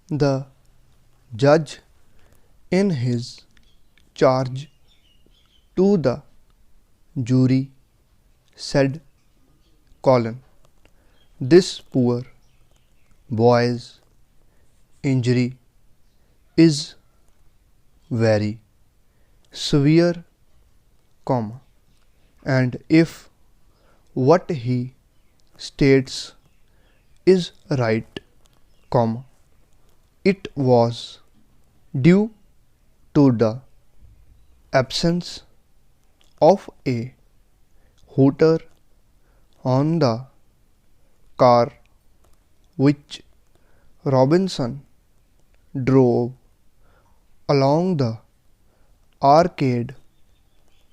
The judge in his charge to the jury said, this poor boy's injury is very severe, and if what he states is right, it was due to the absence of a hooter on the car which Robinson drove along the arcade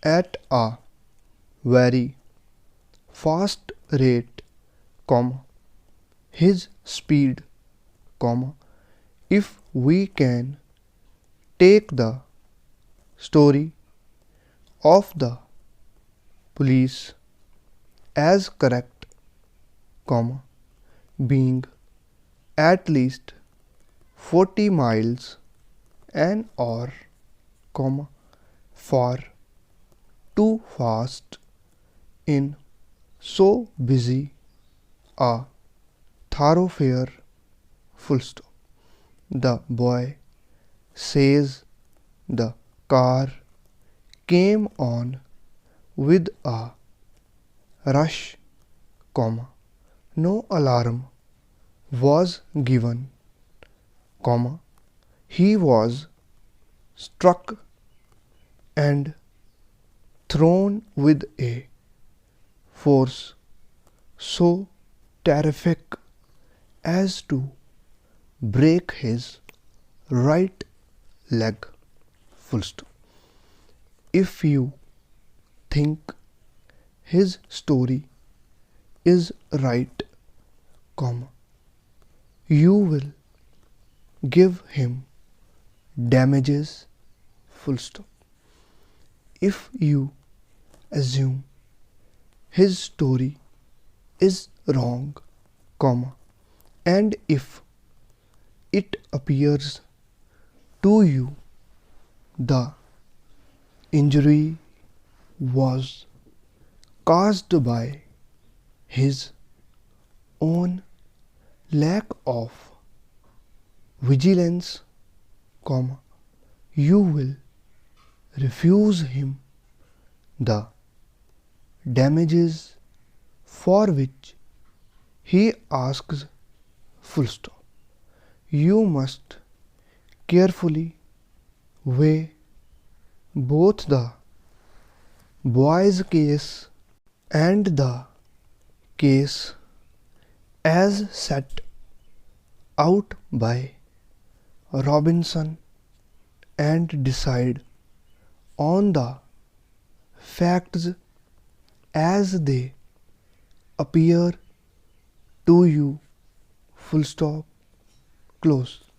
at a very fast rate, his speed, if we can take the story of the police as correct, being at least 40 miles an hour, far too fast in so busy a thoroughfare, The boy says the car came on with a rush, no alarm was given, he was struck and thrown with a force so terrific as to break his right leg. If you think his story is right, you will give him damages. If you assume his story is wrong, and if it appears to you the injury was caused by his own lack of vigilance, you will refuse him the damages for which he asks. You must carefully weigh both the boy's case and the case as set out by Robinson and decide on the facts as they appear to you. Close.